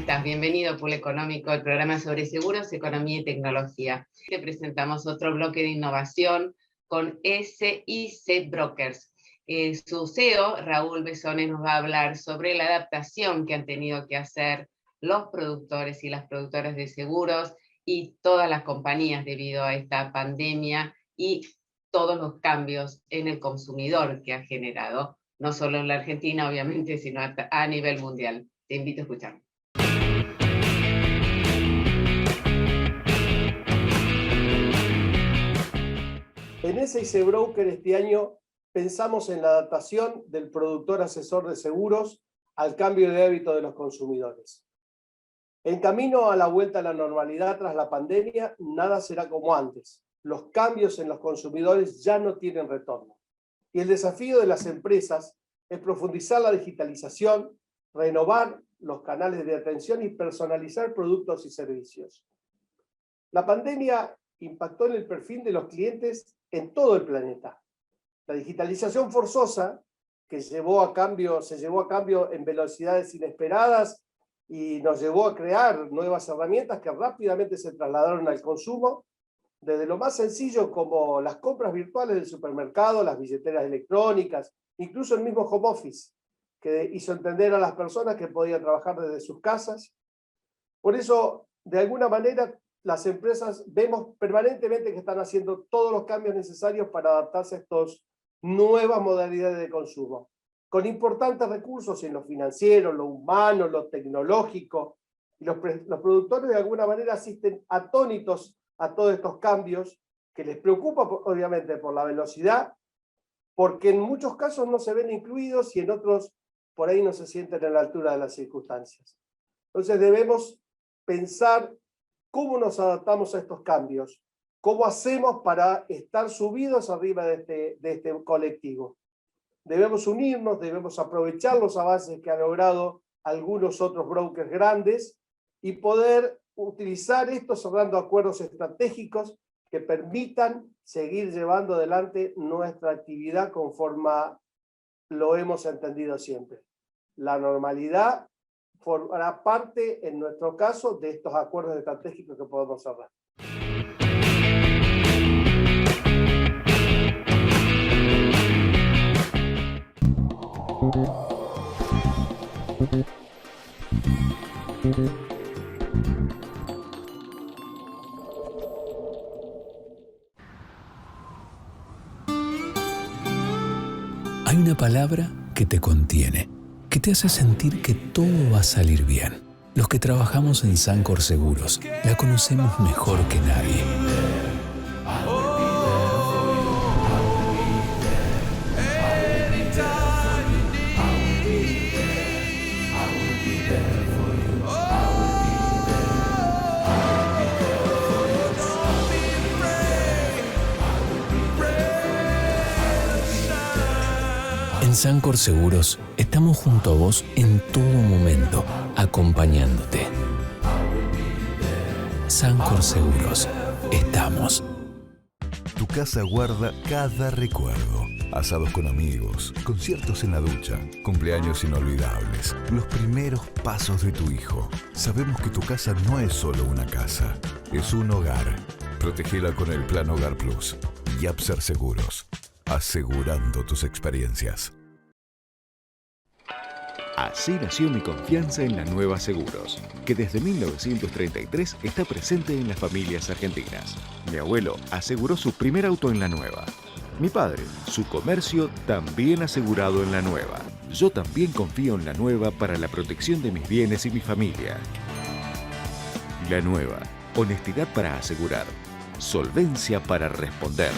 estás? Bienvenido a Pool Económico, el programa sobre seguros, economía y tecnología. Te presentamos otro bloque de innovación con SIC Brokers. Su CEO, Raúl Besones, nos va a hablar sobre la adaptación que han tenido que hacer los productores y las productoras de seguros y todas las compañías debido a esta pandemia y todos los cambios en el consumidor que ha generado, no solo en la Argentina, obviamente, sino a nivel mundial. Te invito a escuchar. En SIC Broker este año pensamos en la adaptación del productor asesor de seguros al cambio de hábito de los consumidores. En camino a la vuelta a la normalidad tras la pandemia, nada será como antes. Los cambios en los consumidores ya no tienen retorno. Y el desafío de las empresas es profundizar la digitalización, renovar los canales de atención y personalizar productos y servicios. La pandemia impactó en el perfil de los clientes en todo el planeta. La digitalización forzosa, que se llevó a cambio en velocidades inesperadas y nos llevó a crear nuevas herramientas que rápidamente se trasladaron al consumo, desde lo más sencillo como las compras virtuales del supermercado, las billeteras electrónicas, incluso el mismo home office, que hizo entender a las personas que podían trabajar desde sus casas. Por eso, de alguna manera, las empresas vemos permanentemente que están haciendo todos los cambios necesarios para adaptarse a estas nuevas modalidades de consumo, con importantes recursos en lo financiero, lo humano, lo tecnológico. Y los productores de alguna manera asisten atónitos a todos estos cambios, que les preocupa obviamente por la velocidad, porque en muchos casos no se ven incluidos y en otros por ahí no se sienten a la altura de las circunstancias. Entonces debemos pensar cómo nos adaptamos a estos cambios, cómo hacemos para estar subidos arriba de este colectivo. Debemos unirnos, debemos aprovechar los avances que han logrado algunos otros brokers grandes y poder utilizar esto cerrando acuerdos estratégicos que permitan seguir llevando adelante nuestra actividad conforme lo hemos entendido siempre. La normalidad formará parte, en nuestro caso, de estos acuerdos estratégicos que podemos cerrar. Hay una palabra que te contiene, que te hace sentir que todo va a salir bien. Los que trabajamos en Sancor Seguros la conocemos mejor que nadie. En Sancor Seguros estamos junto a vos en todo momento, acompañándote. Sancor Seguros, estamos. Tu casa guarda cada recuerdo. Asados con amigos, conciertos en la ducha, cumpleaños inolvidables, los primeros pasos de tu hijo. Sabemos que tu casa no es solo una casa, es un hogar. Protegela con el Plan Hogar Plus. Yapser Seguros, asegurando tus experiencias. Así nació mi confianza en la Nueva Seguros, que desde 1933 está presente en las familias argentinas. Mi abuelo aseguró su primer auto en la Nueva. Mi padre, su comercio también asegurado en la Nueva. Yo también confío en la Nueva para la protección de mis bienes y mi familia. La Nueva, honestidad para asegurar, solvencia para responder.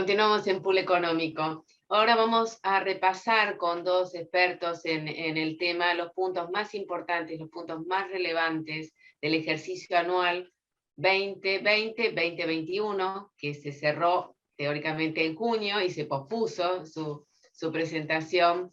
Continuamos en Pool Económico. Ahora vamos a repasar con dos expertos en el tema los puntos más importantes, los puntos más relevantes del ejercicio anual 2020-2021, que se cerró teóricamente en junio y se pospuso su presentación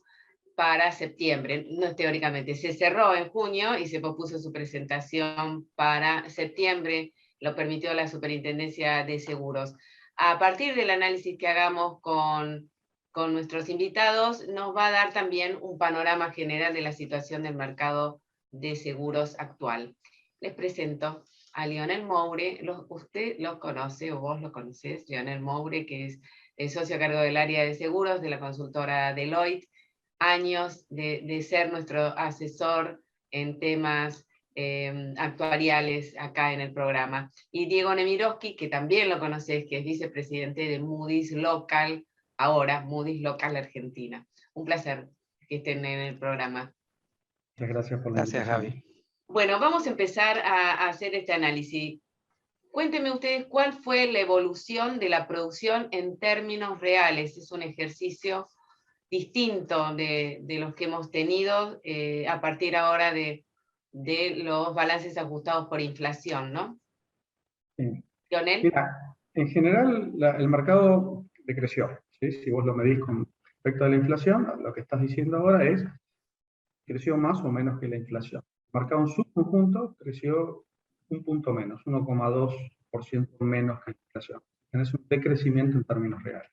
para septiembre. No teóricamente, se cerró en junio y se pospuso su presentación para septiembre, lo permitió la Superintendencia de Seguros. A partir del análisis que hagamos con nuestros invitados, nos va a dar también un panorama general de la situación del mercado de seguros actual. Les presento a Lionel Moure. Usted lo conoce, o vos lo conocés, Lionel Moure, que es el socio a cargo del área de seguros de la consultora Deloitte, años de ser nuestro asesor en temas actuariales acá en el programa. Y Diego Nemirovsky, que también lo conocés, que es vicepresidente de Moody's Local, ahora Moody's Local Argentina. Un placer que estén en el programa. Muchas gracias por la invitación. Gracias, Javi. Bueno, vamos a empezar a hacer este análisis. Cuéntenme ustedes cuál fue la evolución de la producción en términos reales. Es un ejercicio distinto de los que hemos tenido a partir ahora de los balances ajustados por inflación, ¿no? Sí. Lionel. Mira, en general el mercado decreció, ¿sí? Si vos lo medís con respecto a la inflación, lo que estás diciendo ahora es creció más o menos que la inflación. El mercado en su conjunto creció un punto menos, 1,2% menos que la inflación. Tenés un decrecimiento en términos reales.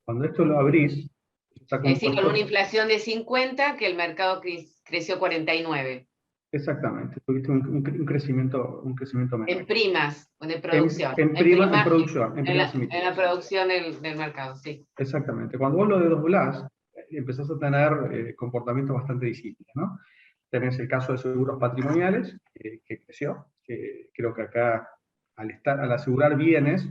Cuando esto lo abrís, está compuesto... Es decir, con una inflación de 50, que el mercado creció 49. Exactamente, tuviste un crecimiento menor. En primas, de producción. En producción. En la producción del mercado, sí. Exactamente. Cuando vos lo desdoblás, empezás a tener comportamientos bastante disímiles, ¿no? Tenés el caso de seguros patrimoniales, que creció, que creo que acá, al asegurar bienes,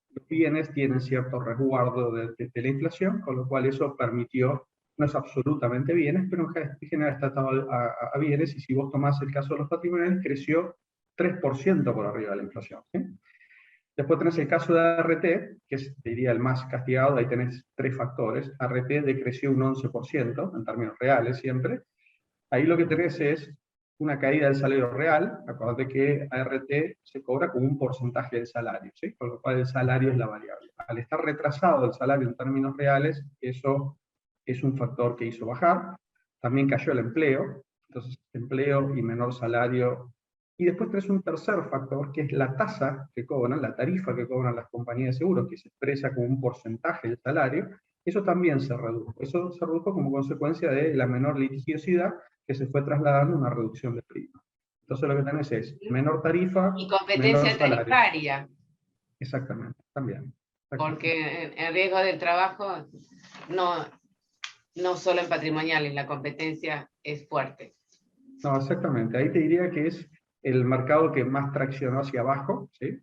los bienes tienen cierto resguardo de la inflación, con lo cual eso permitió, no es absolutamente bienes, pero en general está atado a bienes, y si vos tomás el caso de los patrimoniales, creció 3% por arriba de la inflación, ¿sí? Después tenés el caso de ART, que es, diría, el más castigado. Ahí tenés tres factores. ART decreció un 11%, en términos reales siempre. Ahí lo que tenés es una caída del salario real. Acordate que ART se cobra como un porcentaje del salario, ¿sí? Con lo cual el salario es la variable. Al estar retrasado el salario en términos reales, eso es un factor que hizo bajar. También cayó el empleo. Entonces, empleo y menor salario. Y después tenés un tercer factor, que es la tasa que cobran, la tarifa que cobran las compañías de seguros, que se expresa como un porcentaje del salario. Eso también se redujo. Eso se redujo como consecuencia de la menor litigiosidad, que se fue trasladando a una reducción de prima. Entonces lo que tenés es menor tarifa y competencia tarifaria. Exactamente, también. Porque el riesgo del trabajo, no solo en patrimoniales, la competencia es fuerte. No, exactamente. Ahí te diría que es el mercado que más traccionó hacia abajo, ¿sí?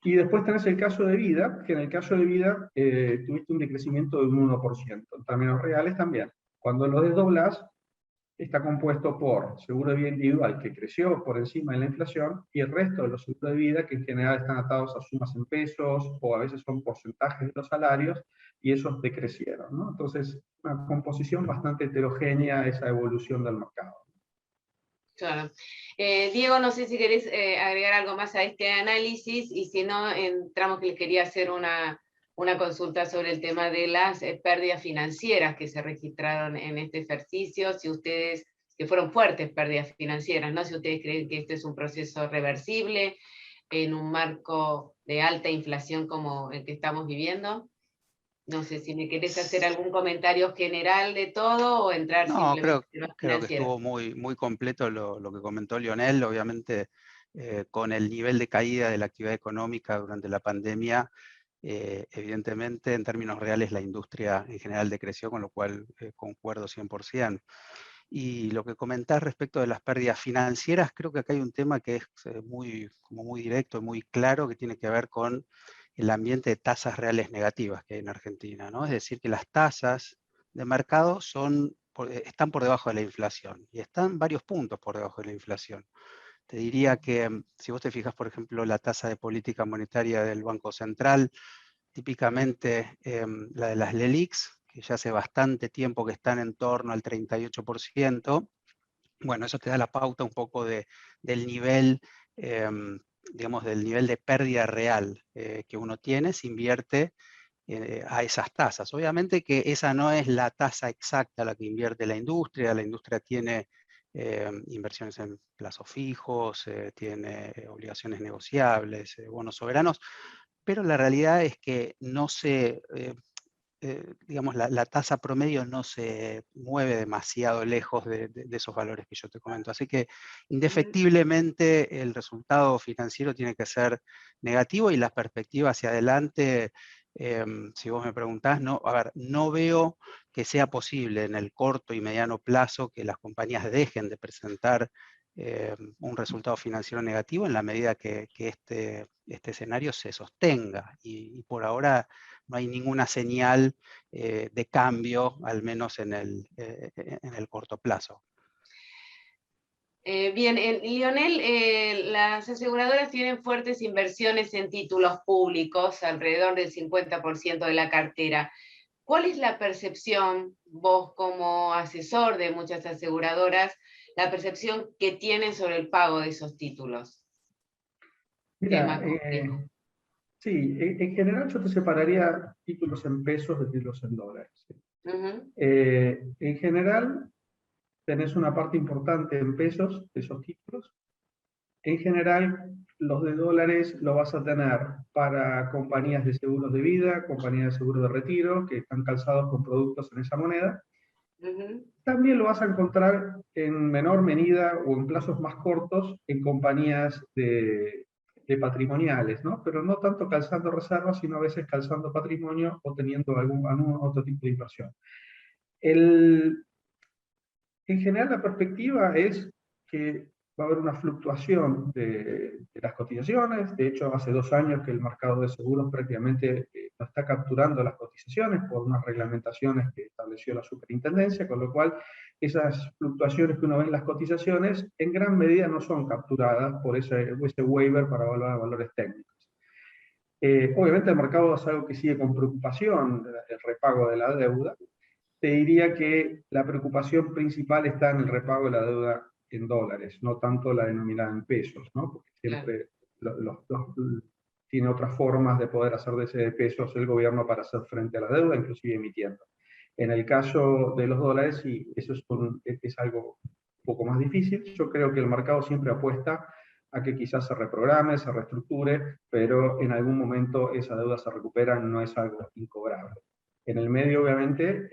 Y después tenés el caso de vida, que en el caso de vida tuviste un decrecimiento de un 1%, en términos reales también. Cuando lo desdoblás, está compuesto por seguro de vida individual, que creció por encima de la inflación, y el resto de los seguros de vida, que en general están atados a sumas en pesos, o a veces son porcentajes de los salarios, y esos decrecieron, ¿no? Entonces, una composición bastante heterogénea esa evolución del mercado. Claro. Diego, no sé si querés agregar algo más a este análisis, y si no, entramos que les quería hacer una consulta sobre el tema de las pérdidas financieras que se registraron en este ejercicio, si ustedes, que fueron fuertes pérdidas financieras, ¿no? Si ustedes creen que este es un proceso reversible en un marco de alta inflación como el que estamos viviendo. No sé si me querés hacer algún comentario general de todo o entrar simplemente en lo creo que estuvo muy completo lo que comentó Lionel. Obviamente, con el nivel de caída de la actividad económica durante la pandemia, evidentemente en términos reales la industria en general decreció, con lo cual concuerdo 100%. Y lo que comentás respecto de las pérdidas financieras, creo que acá hay un tema que es muy directo y muy claro, que tiene que ver con el ambiente de tasas reales negativas que hay en Argentina, ¿no? Es decir, que las tasas de mercado están por debajo de la inflación, y están varios puntos por debajo de la inflación. Te diría que si vos te fijas, por ejemplo, la tasa de política monetaria del Banco Central típicamente la de las LELIQs, que ya hace bastante tiempo que están en torno al 38%. Bueno, eso te da la pauta un poco del nivel, digamos, del nivel de pérdida real que uno tiene si invierte a esas tasas. Obviamente que esa no es la tasa exacta a la que invierte la industria tiene inversiones en plazos fijos, tiene obligaciones negociables, bonos soberanos, pero la realidad es que no se, digamos, la tasa promedio no se mueve demasiado lejos de esos valores que yo te comento. Así que indefectiblemente el resultado financiero tiene que ser negativo y la perspectiva hacia adelante, si vos me preguntás, no veo que sea posible en el corto y mediano plazo que las compañías dejen de presentar un resultado financiero negativo en la medida que este escenario se sostenga. Y por ahora no hay ninguna señal de cambio, al menos en el corto plazo. Bien, Lionel, las aseguradoras tienen fuertes inversiones en títulos públicos, alrededor del 50% de la cartera. ¿Cuál es la percepción, vos como asesor de muchas aseguradoras, la percepción que tienen sobre el pago de esos títulos? Mira, sí, en general yo te separaría títulos en pesos de títulos en dólares. En general, tenés una parte importante en pesos de esos títulos. En general, los de dólares lo vas a tener para compañías de seguros de vida, compañías de seguros de retiro, que están calzados con productos en esa moneda. También lo vas a encontrar en menor medida o en plazos más cortos en compañías de patrimoniales, ¿no? Pero no tanto calzando reservas, sino a veces calzando patrimonio o teniendo algún otro tipo de inversión. En general, la perspectiva es que va a haber una fluctuación de las cotizaciones. De hecho, hace 2 años que el mercado de seguros prácticamente no está capturando las cotizaciones por unas reglamentaciones que estableció la superintendencia, con lo cual esas fluctuaciones que uno ve en las cotizaciones en gran medida no son capturadas por ese waiver para evaluar valores técnicos. Obviamente el mercado es algo que sigue con preocupación, el repago de la deuda. Te diría que la preocupación principal está en el repago de la deuda en dólares, no tanto la denominada en pesos, ¿no? Porque siempre tiene otras formas de poder hacer de ese pesos el gobierno para hacer frente a la deuda, inclusive emitiendo. En el caso de los dólares, sí, eso es algo un poco más difícil. Yo creo que el mercado siempre apuesta a que quizás se reprograme, se reestructure, pero en algún momento esa deuda se recupera, no es algo incobrable. En el medio, obviamente,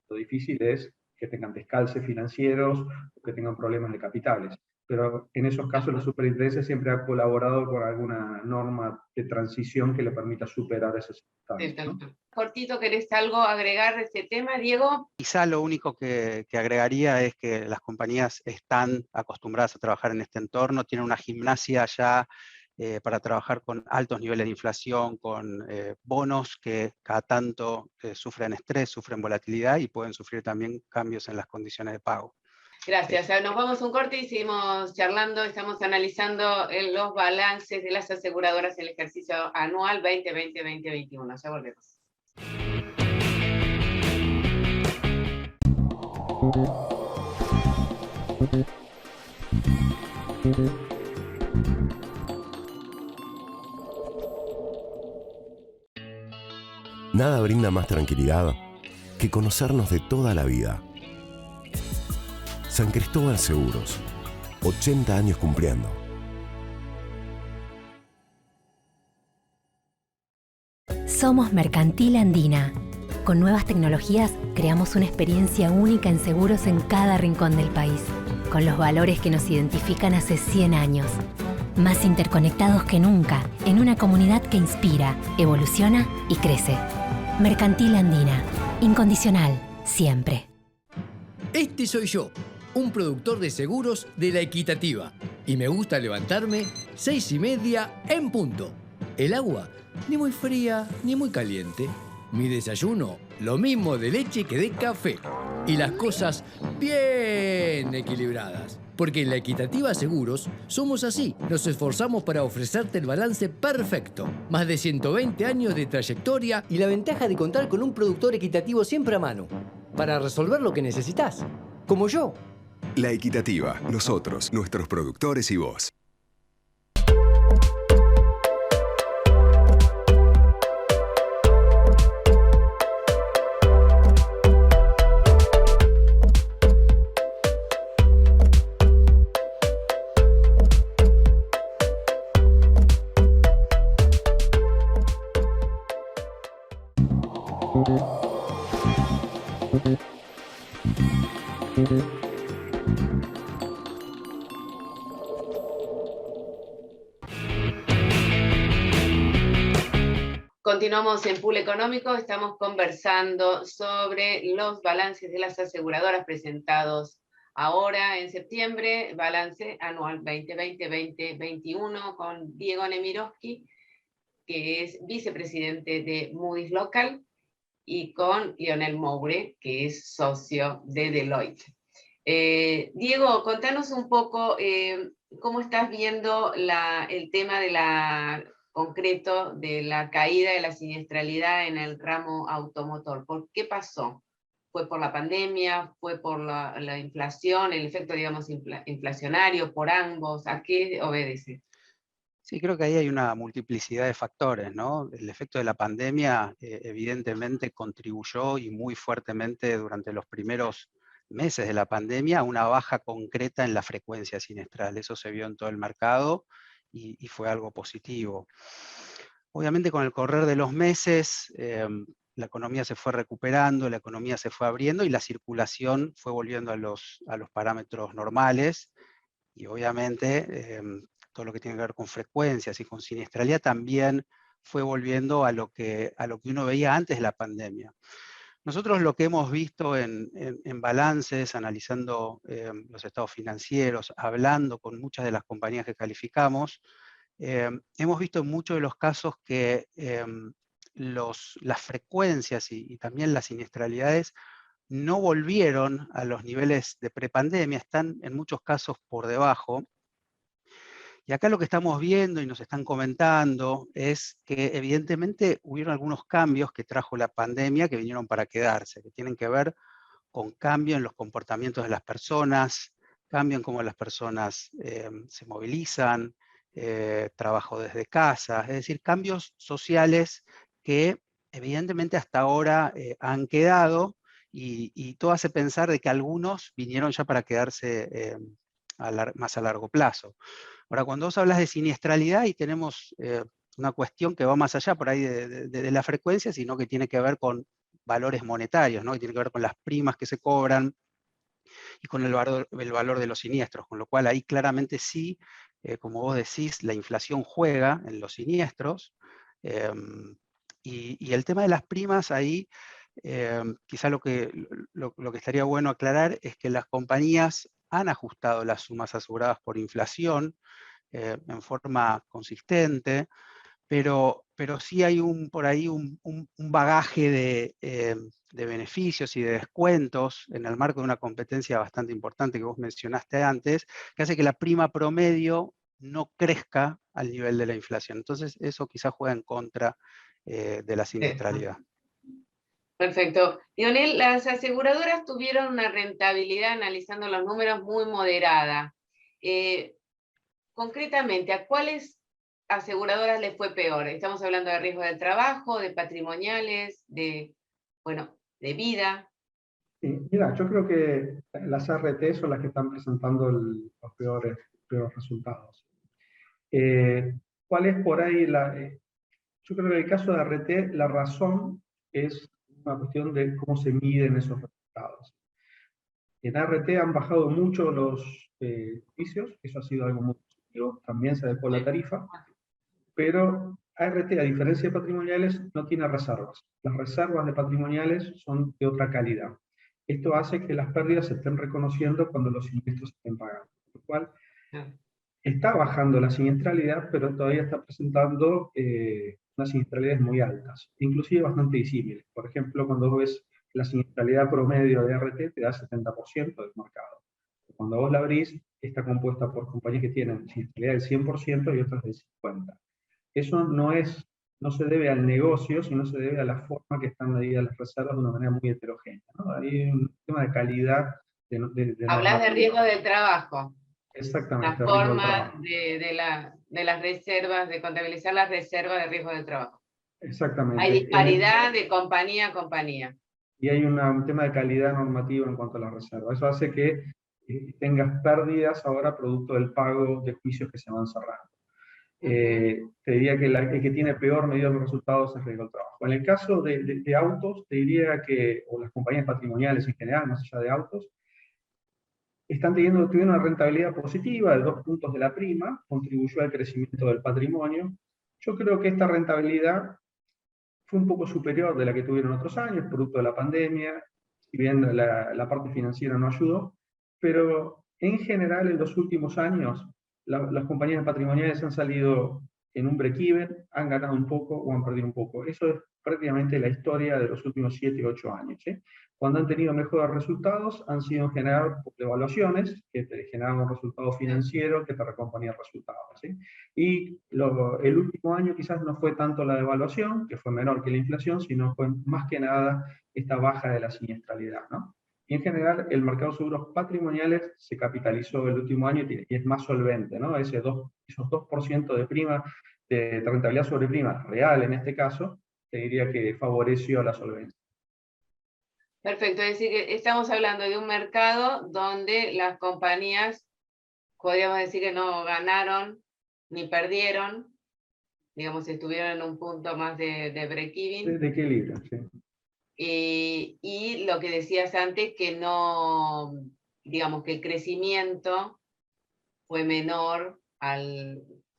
lo difícil es que tengan descalces financieros o que tengan problemas de capitales. Pero en esos casos la superintendencia siempre ha colaborado con alguna norma de transición que le permita superar esas circunstancias, ¿no? Cortito, ¿querés algo agregar de este tema, Diego? Quizá lo único que agregaría es que las compañías están acostumbradas a trabajar en este entorno, tienen una gimnasia ya para trabajar con altos niveles de inflación, con bonos que cada tanto sufren estrés, sufren volatilidad y pueden sufrir también cambios en las condiciones de pago. Gracias. Nos vamos a un corte y seguimos charlando. Estamos analizando los balances de las aseguradoras en el ejercicio anual 2020-2021. Ya volvemos. Nada brinda más tranquilidad que conocernos de toda la vida. San Cristóbal Seguros, 80 años cumpliendo. Somos Mercantil Andina. Con nuevas tecnologías creamos una experiencia única en seguros en cada rincón del país, con los valores que nos identifican hace 100 años. Más interconectados que nunca, en una comunidad que inspira, evoluciona y crece. Mercantil Andina. Incondicional, siempre. Este soy yo, un productor de seguros de La Equitativa. Y me gusta levantarme 6:30 en punto. El agua, ni muy fría ni muy caliente. Mi desayuno, lo mismo de leche que de café. Y las cosas bien equilibradas. Porque en la Equitativa Seguros somos así. Nos esforzamos para ofrecerte el balance perfecto. Más de 120 años de trayectoria y la ventaja de contar con un productor equitativo siempre a mano. Para resolver lo que necesitas. Como yo. La Equitativa. Nosotros, nuestros productores y vos. Continuamos en Pool Económico, estamos conversando sobre los balances de las aseguradoras presentados ahora en septiembre, balance anual 2020-2021 con Diego Nemirovsky, que es vicepresidente de Moody's Local, y con Lionel Moure, que es socio de Deloitte. Diego, contanos un poco cómo estás viendo el tema de concreto de la caída de la siniestralidad en el ramo automotor. ¿Por qué pasó? ¿Fue por la pandemia? ¿Fue por la inflación, el efecto, digamos, inflacionario, por ambos? ¿A qué obedece? Sí, creo que ahí hay una multiplicidad de factores, ¿no? El efecto de la pandemia evidentemente contribuyó y muy fuertemente durante los primeros meses de la pandemia a una baja concreta en la frecuencia sinestral. Eso se vio en todo el mercado y fue algo positivo. Obviamente con el correr de los meses la economía se fue recuperando, la economía se fue abriendo y la circulación fue volviendo a los parámetros normales y obviamente todo lo que tiene que ver con frecuencias y con siniestralidad también fue volviendo a lo que uno veía antes de la pandemia. Nosotros lo que hemos visto en balances, analizando los estados financieros, hablando con muchas de las compañías que calificamos, hemos visto en muchos de los casos que las frecuencias y también las siniestralidades no volvieron a los niveles de prepandemia, están en muchos casos por debajo. Y acá lo que estamos viendo y nos están comentando es que evidentemente hubieron algunos cambios que trajo la pandemia que vinieron para quedarse, que tienen que ver con cambio en los comportamientos de las personas, cambio en cómo las personas se movilizan, trabajo desde casa, es decir, cambios sociales que evidentemente hasta ahora han quedado y todo hace pensar de que algunos vinieron ya para quedarse más a largo plazo. Ahora, cuando vos hablas de siniestralidad y tenemos una cuestión que va más allá por ahí de la frecuencia, sino que tiene que ver con valores monetarios, ¿no? Que tiene que ver con las primas que se cobran y con el valor de los siniestros, con lo cual ahí claramente sí, como vos decís, la inflación juega en los siniestros, y el tema de las primas ahí, quizá lo que estaría bueno aclarar es que las compañías han ajustado las sumas aseguradas por inflación en forma consistente, pero sí hay por ahí un bagaje de beneficios y de descuentos en el marco de una competencia bastante importante que vos mencionaste antes, que hace que la prima promedio no crezca al nivel de la inflación. Entonces eso quizás juega en contra de la siniestralidad. Perfecto. Lionel, las aseguradoras tuvieron una rentabilidad, analizando los números, muy moderada. Concretamente, ¿a cuáles aseguradoras les fue peor? Estamos hablando de riesgo del trabajo, de patrimoniales, de vida. Sí, mira, yo creo que las ART son las que están presentando los peores resultados. ¿Cuál es por ahí yo creo que en el caso de ART la razón es una cuestión de cómo se miden esos resultados. En ART han bajado mucho los juicios, eso ha sido algo muy positivo, también se adecuó la tarifa, pero ART, a diferencia de patrimoniales, no tiene reservas. Las reservas de patrimoniales son de otra calidad. Esto hace que las pérdidas se estén reconociendo cuando los siniestros se estén pagando. Por lo cual, está bajando la siniestralidad, pero todavía está presentando unas siniestralidades muy altas, inclusive bastante disímiles. Por ejemplo, cuando ves la siniestralidad promedio de ART, te da 70% del mercado. Cuando vos la abrís, está compuesta por compañías que tienen siniestralidad del 100% y otras del 50%. Eso no se debe al negocio, sino se debe a la forma que están medidas las reservas de una manera muy heterogénea, ¿no? Hay un tema de calidad de Hablas de riesgo del trabajo. Exactamente. La forma de las reservas, de contabilizar las reservas de riesgo del trabajo. Exactamente. Hay disparidad de compañía a compañía. Y hay un tema de calidad normativa en cuanto a la reserva. Eso hace que tengas pérdidas ahora producto del pago de juicios que se van cerrando. Te diría que el que tiene peor medida de los resultados es riesgo del trabajo. En el caso de autos, te diría que, o las compañías patrimoniales en general, más allá de autos, tuvieron una rentabilidad positiva de 2 puntos de la prima, contribuyó al crecimiento del patrimonio. Yo creo que esta rentabilidad fue un poco superior de la que tuvieron otros años, producto de la pandemia, si bien la parte financiera no ayudó, pero en general en los últimos años las compañías patrimoniales han salido en un break-even, han ganado un poco o han perdido un poco. Eso es prácticamente la historia de los últimos 7 u 8 años. Cuando han tenido mejores resultados, han sido en general por devaluaciones, que te generan un resultado financiero que te recomponía el resultado. Y el último año quizás no fue tanto la devaluación, que fue menor que la inflación, sino fue más que nada esta baja de la siniestralidad, ¿no? Y en general, el mercado de seguros patrimoniales se capitalizó el último año y es más solvente, ¿no? Esos 2% de prima, de rentabilidad sobre prima real en este caso, te diría que favoreció la solvencia. Perfecto, es decir, que estamos hablando de un mercado donde las compañías, podríamos decir que no ganaron ni perdieron, digamos, estuvieron en un punto más de break-even. De equilibrio, sí. Y lo que decías antes, que no, digamos que el crecimiento fue menor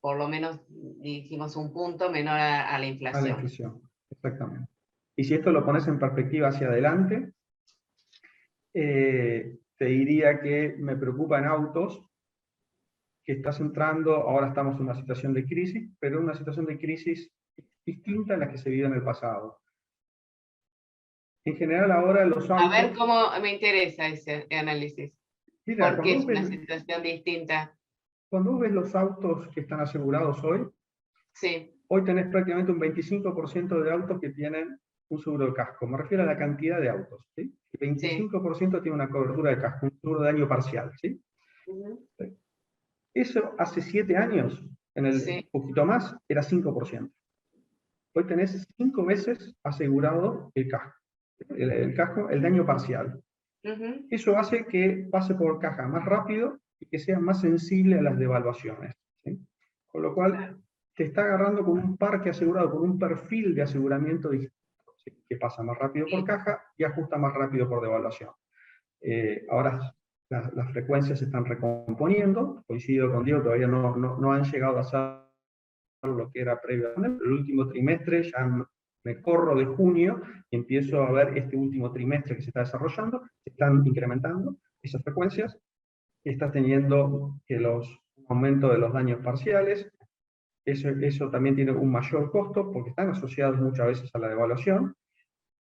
por lo menos dijimos un punto menor a la inflación. A la inflación, exactamente. Y si esto lo pones en perspectiva hacia adelante, te diría que me preocupa en autos, que estás entrando, ahora estamos en una situación de crisis, pero una situación de crisis distinta a la que se vivió en el pasado. En general ahora los autos... A ver cómo me interesa ese análisis. Mira, ¿por qué es una situación distinta? Cuando vos ves los autos que están asegurados hoy, sí. Hoy tenés prácticamente un 25% de autos que tienen un seguro de casco. Me refiero a la cantidad de autos, ¿sí? El 25% tiene una cobertura de casco, un seguro de daño parcial, ¿sí? ¿Sí? Eso hace 7 años, poquito más, era 5%. Hoy tenés 5 veces asegurado el casco. El daño parcial. Eso hace que pase por caja más rápido y que sea más sensible a las devaluaciones, ¿sí? Con lo cual te está agarrando con un parque asegurado, con un perfil de aseguramiento distinto, ¿sí? Que pasa más rápido por caja y ajusta más rápido por devaluación. Ahora las frecuencias se están recomponiendo, coincido con Diego, todavía no han llegado a ser lo que era previo. El último trimestre ya me corro de junio y empiezo a ver este último trimestre que se está desarrollando, se están incrementando esas frecuencias, está teniendo un aumento de los daños parciales, eso también tiene un mayor costo porque están asociados muchas veces a la devaluación.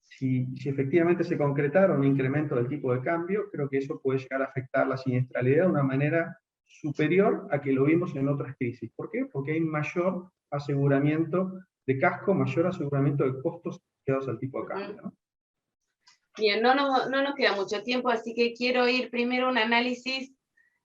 Si efectivamente se concretara un incremento del tipo de cambio, creo que eso puede llegar a afectar la siniestralidad de una manera superior a que lo vimos en otras crisis. ¿Por qué? Porque hay mayor aseguramiento de casco, mayor aseguramiento de costos asociados al tipo de cambio, ¿no? Bien, no nos queda mucho tiempo, así que quiero ir primero a un análisis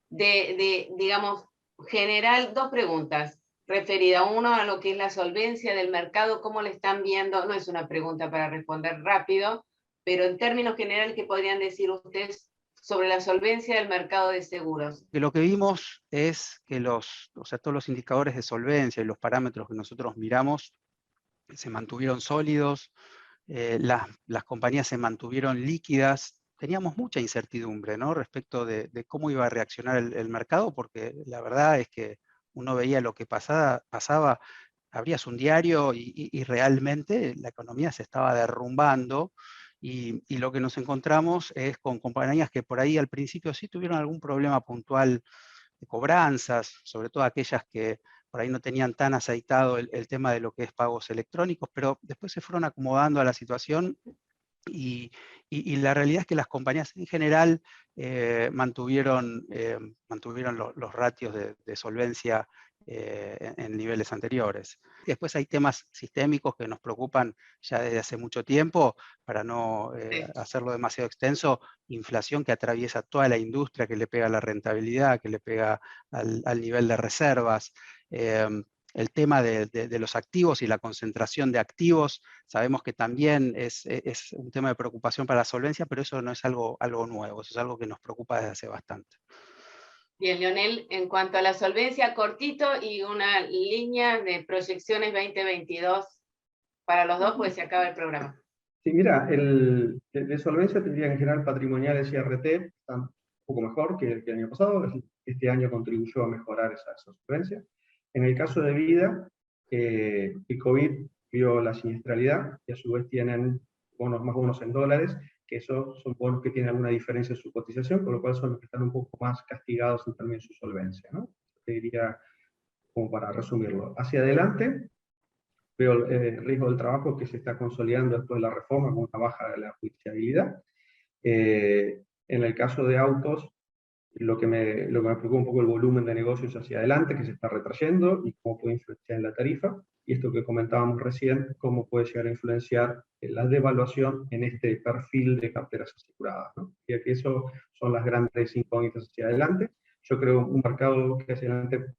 digamos, general, 2 preguntas. Referida uno a lo que es la solvencia del mercado, cómo le están viendo, no es una pregunta para responder rápido, pero en términos generales, ¿qué podrían decir ustedes sobre la solvencia del mercado de seguros? Que lo que vimos es que todos los indicadores de solvencia y los parámetros que nosotros miramos se mantuvieron sólidos, las compañías se mantuvieron líquidas. Teníamos mucha incertidumbre, ¿no? Respecto de cómo iba a reaccionar el mercado, porque la verdad es que uno veía lo que pasaba, abrías un diario y realmente la economía se estaba derrumbando, y lo que nos encontramos es con compañías que por ahí al principio sí tuvieron algún problema puntual de cobranzas, sobre todo aquellas que por ahí no tenían tan aceitado el tema de lo que es pagos electrónicos, pero después se fueron acomodando a la situación Y la realidad es que las compañías en general mantuvieron los ratios de solvencia en niveles anteriores. Después hay temas sistémicos que nos preocupan ya desde hace mucho tiempo, para no hacerlo demasiado extenso: inflación que atraviesa toda la industria, que le pega a la rentabilidad, que le pega al nivel de reservas. El tema de los activos y la concentración de activos, sabemos que también es un tema de preocupación para la solvencia, pero eso no es algo nuevo, eso es algo que nos preocupa desde hace bastante. Bien, Leonel, en cuanto a la solvencia, cortito y una línea de proyecciones 2022 para los dos, pues se acaba el programa. Sí, mira, de solvencia tendría en general patrimoniales y RT, están un poco mejor que el año pasado. Este año contribuyó a mejorar esa solvencia. En el caso de vida, el COVID vio la siniestralidad, y a su vez tienen más bonos en dólares, que esos son bonos que tienen alguna diferencia en su cotización, con lo cual son los que están un poco más castigados en términos de su solvencia, ¿no? Te diría, como para resumirlo. Hacia adelante, veo el riesgo del trabajo que se está consolidando después de la reforma, con una baja de la judiciabilidad. En el caso de autos, lo que me preocupa un poco el volumen de negocios hacia adelante, que se está retrayendo, y cómo puede influenciar en la tarifa. Y esto que comentábamos recién, cómo puede llegar a influenciar la devaluación en este perfil de carteras aseguradas, ¿no? Y que eso son las grandes incógnitas hacia adelante. Yo creo un mercado que hacia adelante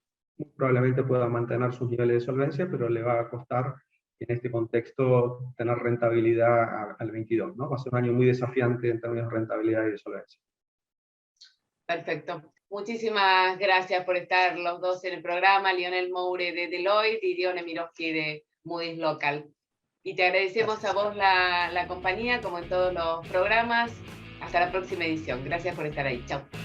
probablemente pueda mantener sus niveles de solvencia, pero le va a costar en este contexto tener rentabilidad al 22, ¿no? Va a ser un año muy desafiante en términos de rentabilidad y de solvencia. Perfecto. Muchísimas gracias por estar los dos en el programa, Lionel Moure de Deloitte y Dione Mirovsky de Moody's Local. Y te agradecemos a vos la compañía, como en todos los programas. Hasta la próxima edición. Gracias por estar ahí. Chao.